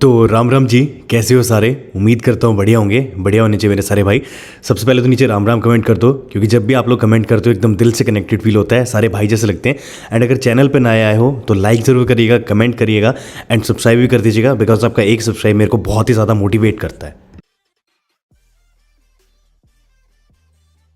तो राम राम जी, कैसे हो सारे। उम्मीद करता हूँ बढ़िया होंगे। बढ़िया होने चाहिए मेरे सारे भाई। सबसे पहले तो नीचे राम राम कमेंट कर दो, क्योंकि जब भी आप लोग कमेंट करते हो एकदम दिल से कनेक्टेड फील होता है, सारे भाई जैसे लगते हैं। एंड अगर चैनल पर नए आए हो तो लाइक ज़रूर करिएगा, कमेंट करिएगा एंड सब्सक्राइब भी कर दीजिएगा, बिकॉज आपका एक सब्सक्राइब मेरे को बहुत ही ज़्यादा मोटिवेट करता है।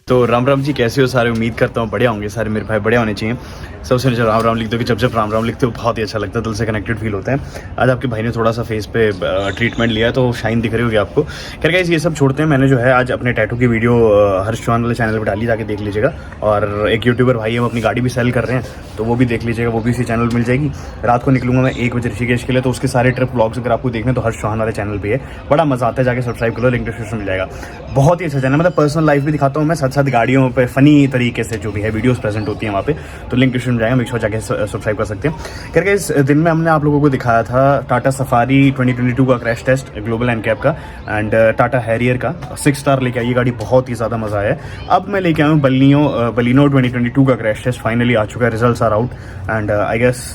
तो राम राम जी, कैसे हो सारे। उम्मीद करता हूँ बढ़िया होंगे सारे मेरे भाई, बढ़िया होने चाहिए। सबसे नीचे राम राम लिख दो, कि जब राम राम लिखते हो बहुत ही अच्छा लगता है, दिल से कनेक्टेड फील होता है। आज आपके भाई ने थोड़ा सा फेस पे ट्रीटमेंट लिया है तो शाइन दिख रही होगी आपको। खैर गाइस, ये सब छोड़ते हैं। मैंने जो है आज अपने टैटू की वीडियो हर्ष चौहान वाले चैनल पर डाली, जाके देख लीजिएगा। और एक यूट्यूबर भाई है, वो अपनी गाड़ी भी सेल कर रहे हैं, तो वो भी देख लीजिएगा, वो भी इसी चैनल पर मिल जाएगी। रात को निकलूंगा मैं 1 बजे ऋषिकेश के लिए, तो उसके सारे ट्रिप व्लॉग्स अगर आपको देखने तो हर्ष चौहान वाले चैनल पर है। बड़ा मजा आता है, जाके सब्सक्राइब करो, लिंक डिस्क्रिप्शन मिल जाएगा। बहुत ही अच्छा चैनल, मतलब पर्सनल लाइफ भी दिखाता हूँ मैं, साथ साथ गाड़ियों पर फनी तरीके से जो भी है वीडियोस प्रेजेंट होती हैं वहाँ पे, तो लिंक डिस्क्रिप्शन में जाएगा, मेक श्योर जाके सब्सक्राइब कर सकते हैं। करके इस दिन में हमने आप लोगों को दिखाया था टाटा सफारी 2022 का क्रैश टेस्ट, ग्लोबल एनकैप का, एंड टाटा हैरियर का 6 स्टार लेके आई। ये गाड़ी बहुत ही ज़्यादा मज़ा आया है। अब मैं लेके आया हूँ बलिनो 2022 का क्रैश टेस्ट, फाइनली आ चुका है, results are out. And I guess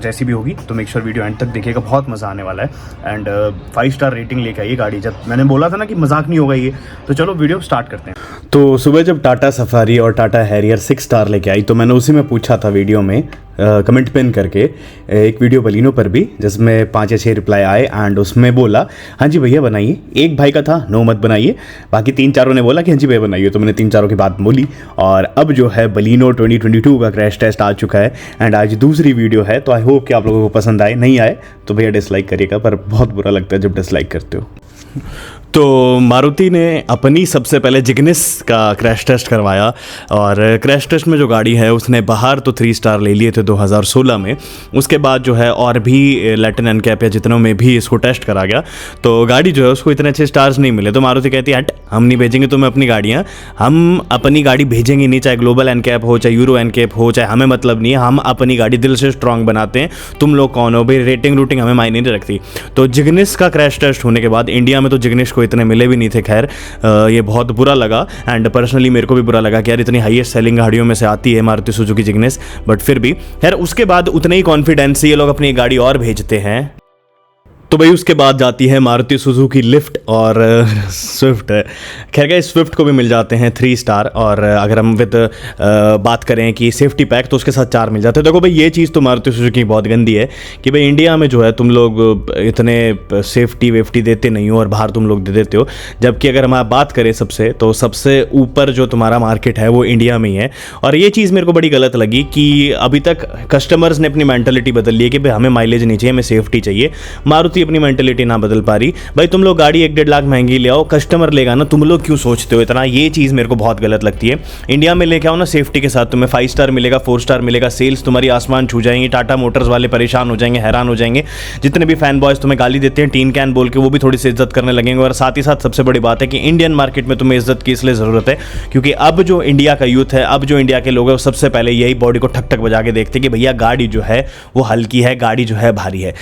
जैसी भी होगी तो मेक श्योर वीडियो एंड तक देखिएगा, बहुत मज़ा आने वाला है। एंड 5 स्टार रेटिंग लेके आई गाड़ी। जब मैंने बोला था ना कि मजाक नहीं होगा ये, तो चलो वीडियो स्टार्ट करते हैं। तो सुबह जब टाटा सफारी और टाटा हैरियर 6 स्टार लेके आई, तो मैंने उसी में पूछा था वीडियो में कमेंट पिन करके, एक वीडियो बलिनो पर भी, जिसमें 5 या 6 रिप्लाई आए। एंड उसमें बोला हाँ जी भैया बनाइए। एक भाई का था नो मत बनाइए, बाकी 3-4 ने बोला कि हाँ जी भैया बनाइए, तो मैंने 3-4 की बात बोली। और अब जो है बलिनो 2022 का क्रैश टेस्ट आ चुका है एंड आज दूसरी वीडियो है, तो आई होप कि आप लोगों को पसंद आए। नहीं आए तो भैया डिसलाइक करिएगा, पर बहुत बुरा लगता है जब डिसलाइक करते हो। तो मारुति ने अपनी सबसे पहले जिग्निस का क्रैश टेस्ट करवाया, और क्रैश टेस्ट में जो गाड़ी है उसने बाहर तो 3 स्टार ले लिए थे 2016 में। उसके बाद जो है और भी लैटिन एनकैप या जितनों में भी इसको टेस्ट करा गया, तो गाड़ी जो है उसको इतने अच्छे स्टार्स नहीं मिले। तो मारुति कहती है हट, हम नहीं भेजेंगे तुम्हें अपनी गाड़ियाँ, हम अपनी गाड़ी भेजेंगे नहीं, चाहे ग्लोबल एनकैप हो, चाहे यूरो एनकैप हो, चाहे हमें मतलब नहीं है, हम अपनी गाड़ी दिल से स्ट्रांग बनाते हैं। तुम लोग कौन हो भाई, रेटिंग रूटिंग हमें मायने नहीं रखती। तो जिग्निस का क्रैश टेस्ट होने के बाद इंडिया में तो जिग्निस को इतने मिले भी नहीं थे। खैर ये बहुत बुरा लगा, एंड पर्सनली मेरे को भी बुरा लगा कि यार इतनी हाईएस्ट सेलिंग गाड़ियों में से आती है मारुति सुजुकी जिग्निस, बट फिर भी खैर उसके बाद उतने ही कॉन्फिडेंस से ये लोग अपनी गाड़ी और भेजते हैं। तो भाई उसके बाद जाती है मारुति सुजुकी लिफ्ट और स्विफ्ट। खैर गए स्विफ्ट को भी मिल जाते हैं 3 स्टार, और अगर हम विद बात करें कि सेफ्टी पैक तो उसके साथ 4 मिल जाते हैं। देखो भाई ये चीज़ तो मारुति सुजुकी बहुत गंदी है कि भाई इंडिया में जो है तुम लोग इतने सेफ्टी वेफ्टी देते नहीं हो और बाहर तुम लोग दे देते हो, जबकि अगर हम बात करें तो सबसे ऊपर जो तुम्हारा मार्केट है वो इंडिया में ही है। और ये चीज़ मेरे को बड़ी गलत लगी कि अभी तक कस्टमर्स ने अपनी मैंटेलिटी बदल ली है कि भाई हमें माइलेज नहीं चाहिए, हमें सेफ्टी चाहिए। मारुति अपनी मेंटेलिटी ना बदल पा रही। भाई तुम लोग गाड़ी 1-1.5 लाख महंगी ले आओ, कस्टमर लेगा ना, तुम लोग क्यों सोचते हो इतना। ये चीज़ मेरे को बहुत गलत लगती है। इंडिया में लेके आओ ना सेफ्टी के साथ, तुम्हें 5 स्टार मिलेगा, 4 स्टार मिलेगा, सेल्स तुम्हारी आसमान छू जाएंगी, टाटा मोटर्स वाले परेशान हो जाएंगे, हैरान हो जाएंगे। जितने भी फैन बॉयज तुम्हें गाली देते हैं टीन कैन बोल के, वो भी थोड़ी सी इज्जत करने लगेंगे। और साथ ही साथ सबसे बड़ी बात है कि इंडियन मार्केट में तुम्हें इज्जत की इसलिए ज़रूरत है क्योंकि अब जो इंडिया का यूथ है, अब जो इंडिया के लोग हैं, सबसे पहले यही बॉडी को ठक ठक बजा के देखते कि भैया गाड़ी जो है वो हल्की है, गाड़ी जो है भारी है।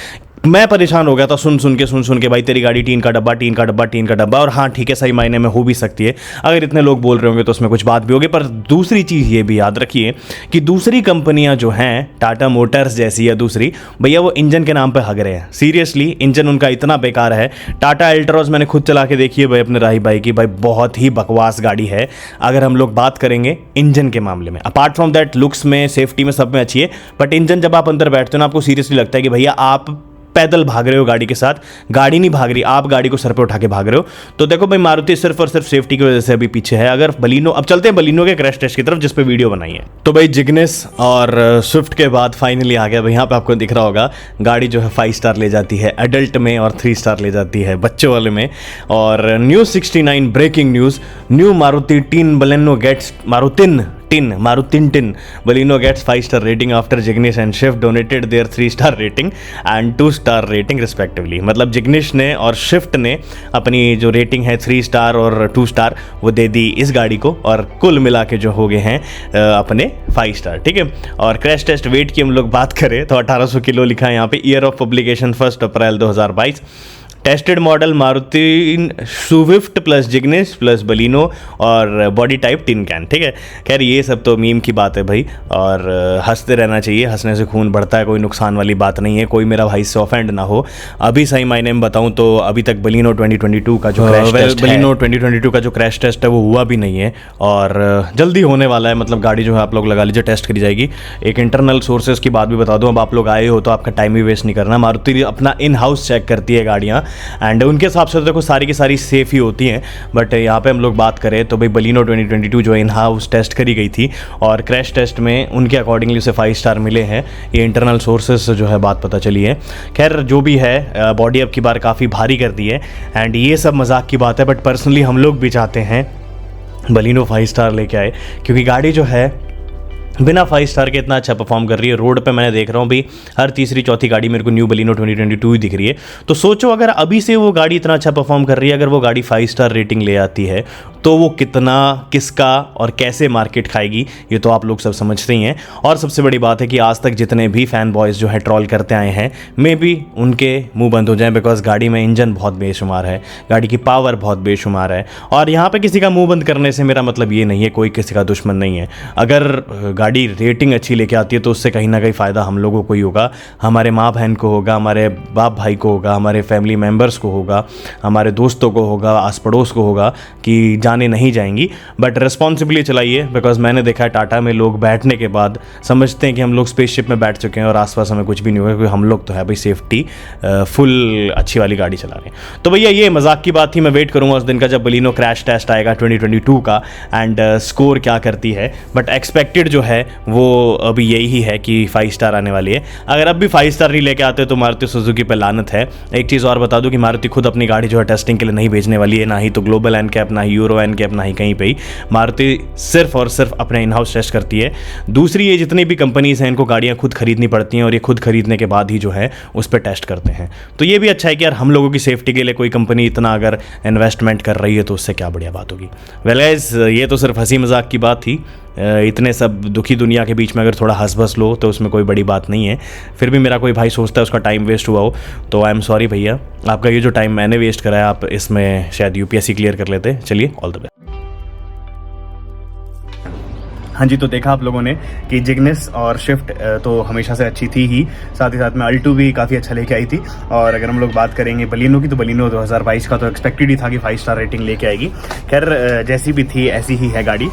मैं परेशान हो गया था सुन सुन के भाई तेरी गाड़ी टीन का डब्बा। और हाँ ठीक है, सही मायने में हो भी सकती है, अगर इतने लोग बोल रहे होंगे तो उसमें कुछ बात भी होगी। पर दूसरी चीज़ ये भी याद रखिए कि दूसरी कंपनियां जो हैं टाटा मोटर्स जैसी या दूसरी, भैया वो इंजन के नाम पे हग रहे हैं। सीरियसली इंजन उनका इतना बेकार है। टाटा अल्ट्रोज मैंने खुद चला के देखी है भाई अपने राही भाई की, भाई बहुत ही बकवास गाड़ी है अगर हम लोग बात करेंगे इंजन के मामले में। अपार्ट फ्रॉम दैट लुक्स में, सेफ्टी में, सब में अच्छी है, बट इंजन जब आप अंदर बैठते हो ना, आपको सीरियसली लगता है कि भैया आप पैदल भाग रहे हो गाड़ी के साथ, गाड़ी नहीं भाग रही, आप गाड़ी को सर पे उठा के भाग रहे हो। तो देखो भाई मारुति सिर्फ और सिर्फ सेफ्टी की वजह से अभी पीछे है। अगर बलिनो, अब चलते हैं बलिनो के क्रैश टेस्ट की तरफ जिस पे वीडियो बनाई है। तो भाई जिग्निस और स्विफ्ट के बाद फाइनली आ गया भाई, यहाँ पे आपको दिख रहा होगा गाड़ी जो है 5 स्टार ले जाती है एडल्ट में और 3 स्टार ले जाती है बच्चों वाले में। और news 69 breaking news, new Maruti टीन Baleno gets Marutin Tin Baleno gets 5 star rating after Jignesh and Swift donated their 3 star rating and 2 star rating respectively। मतलब जिग्नेश ने और शिफ्ट ने अपनी जो रेटिंग है 3 स्टार और 2 स्टार वो दे दी इस गाड़ी को, और कुल मिला के जो हो गए हैं अपने 5 स्टार। ठीक है। और क्रैश टेस्ट वेट की हम लोग बात करें तो 1800 किलो लिखा है यहाँ पे। Year of publication 1 April 2022। Tested model Maruti Swift plus Ignis plus Baleno और बॉडी टाइप टिन कैन, ठीक है। खैर ये सब तो मीम की बात है भाई, और हंसते रहना चाहिए, हंसने से खून बढ़ता है, कोई नुकसान वाली बात नहीं है, कोई मेरा भाई इससे ऑफेंड ना हो। अभी सही मायने में बताऊं तो अभी तक बलिनो 2022 का जो क्रैश टेस्ट है, बलिनो 2022 का जो क्रैश टेस्ट है वो हुआ भी नहीं है, और जल्दी होने वाला है। मतलब गाड़ी जो है आप लोग लगा लीजिए टेस्ट करी जाएगी। एक इंटरनल सोर्सेज की बात भी बता दूं, अब आप लोग आए हो तो आपका टाइम भी वेस्ट नहीं करना। मारुति अपना इन हाउस चेक करती है गाड़ियाँ, एंड उनके हिसाब से तो देखो सारी की सारी सेफ ही होती हैं। बट यहाँ पे हम लोग बात करें तो भाई बलिनो 2022 जो इन हाउस टेस्ट करी गई थी और क्रैश टेस्ट में उनके अकॉर्डिंगली उसे 5 स्टार मिले हैं, ये इंटरनल सोर्सेज से जो है बात पता चली है। खैर जो भी है, बॉडी अब की बार काफ़ी भारी कर दी है, एंड ये सब मजाक की बात है, बट पर्सनली हम लोग भी चाहते हैं बलिनो 5 स्टार लेके आए, क्योंकि गाड़ी जो है बिना 5 स्टार के इतना अच्छा परफॉर्म कर रही है। रोड पे मैंने देख रहा हूँ भी हर तीसरी चौथी गाड़ी मेरे को न्यू बलिनो 2022 ही दिख रही है। तो सोचो अगर अभी से वो गाड़ी इतना अच्छा परफॉर्म कर रही है, अगर वो गाड़ी 5 स्टार रेटिंग ले आती है तो वो कितना, किसका और कैसे मार्केट खाएगी, ये तो आप लोग सब समझते ही हैं। और सबसे बड़ी बात है कि आज तक जितने भी फैन बॉयज़ जो है ट्रॉल करते आए हैं, मे बी उनके मुंह बंद हो जाएं, बिकॉज गाड़ी में इंजन बहुत बेशुमार है, गाड़ी की पावर बहुत बेशुमार है। और यहाँ पे किसी का मुंह बंद करने से मेरा मतलब ये नहीं है, कोई किसी का दुश्मन नहीं है। अगर गाड़ी रेटिंग अच्छी लेके आती है तो उससे कहीं ना कहीं फ़ायदा हम लोगों को ही होगा, हमारे माँ बहन को होगा, हमारे बाप भाई को होगा, हमारे फैमिली मेम्बर्स को होगा, हमारे दोस्तों को होगा, आस पड़ोस को होगा, कि जाने नहीं जाएंगी। बट रिस्पॉन्सिबली चलाइए, बिकॉज मैंने देखा है टाटा में लोग बैठने के बाद समझते हैं कि हम लोग स्पेसशिप में बैठ चुके हैं और आसपास हमें कुछ भी नहीं होगा, क्योंकि हम लोग तो है भाई सेफ्टी फुल अच्छी वाली गाड़ी चला रहे हैं। तो भैया ये मजाक की बात थी, मैं वेट करूँगा उस दिन का जब बलिनो क्रैश टेस्ट आएगा 2022 का, एंड स्कोर क्या करती है। बट एक्सपेक्टेड जो है वो अभी यही है कि 5 स्टार आने वाली है। अगर अब भी 5 स्टार नहीं लेके आते तो मारुति सुजुकी पे लानत है। एक चीज़ और बता दूं कि मारुति खुद अपनी गाड़ी जो है टेस्टिंग के लिए नहीं भेजने वाली है, ना ही तो ग्लोबल एनकैप, ना ही यूरो एनकैप, ना ही कहीं पे ही। मारुति सिर्फ और सिर्फ अपने इन हाउस टेस्ट करती है। दूसरी, ये जितनी भी कंपनीज हैं इनको गाड़ियाँ खुद खरीदनी पड़ती हैं, और ये खुद खरीदने के बाद ही जो है उस पर टेस्ट करते हैं। तो ये भी अच्छा है कि यार हम लोगों की सेफ्टी के लिए कोई कंपनी इतना अगर इन्वेस्टमेंट कर रही है तो उससे क्या बढ़िया बात होगी। वेल गाइस, ये तो सिर्फ हंसी मजाक की बात थी। इतने सब दुखी दुनिया के बीच में अगर थोड़ा हंस बस लो तो उसमें कोई बड़ी बात नहीं है। फिर भी मेरा कोई भाई सोचता है उसका टाइम वेस्ट हुआ हो तो आई एम सॉरी भैया, आपका ये जो टाइम मैंने वेस्ट कराया आप इसमें शायद यूपीएससी क्लियर कर लेते। चलिए, ऑल द बेस्ट। हाँ जी, तो देखा आप लोगों ने कि जिग्निस और शिफ्ट तो हमेशा से अच्छी थी ही, साथ ही साथ में अल्टो भी काफ़ी अच्छा लेके आई थी। और अगर हम लोग बात करेंगे बलिनो की, तो बलिनो 2022 का तो एक्सपेक्टेड ही था कि 5 स्टार रेटिंग लेके आएगी। खैर जैसी भी थी ऐसी ही है गाड़ी।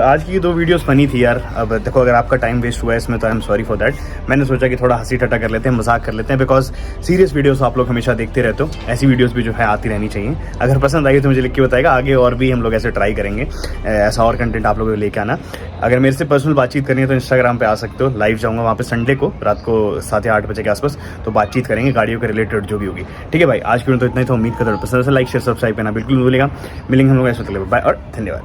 आज की 2 वीडियोस फनी थी यार। अब देखो अगर आपका टाइम वेस्ट हुआ है इसमें तो I am sorry for that. मैंने सोचा कि थोड़ा हंसी ठट्टा कर लेते हैं, मजाक कर लेते हैं, बिकॉज सीरियस वीडियोस आप लोग हमेशा देखते रहते हो, ऐसी वीडियोस भी जो है आती रहनी चाहिए। अगर पसंद आई तो मुझे लिख के बताएगा, आगे और भी हम लोग ऐसे ट्राई करेंगे, ऐसा और कंटेंट आप लोगों को लेके आना। अगर मेरे से पर्सनल बातचीत करनी है तो इंस्टाग्राम पे आ सकते हो, लाइव जाऊंगा वहाँ पे संडे को रात को 7 या 8 बजे के आसपास, तो बातचीत करेंगे गाड़ियों के रिलेटेड जो भी होगी। ठीक है भाई, आज की वीडियो तो इतना ही था। उम्मीद करता हूँ पसंद है। लाइक शेयर सब्सक्राइब करना बिल्कुल नहीं भूलेगा। मिलेंगे हम लोग ऐसे, बाय और धन्यवाद।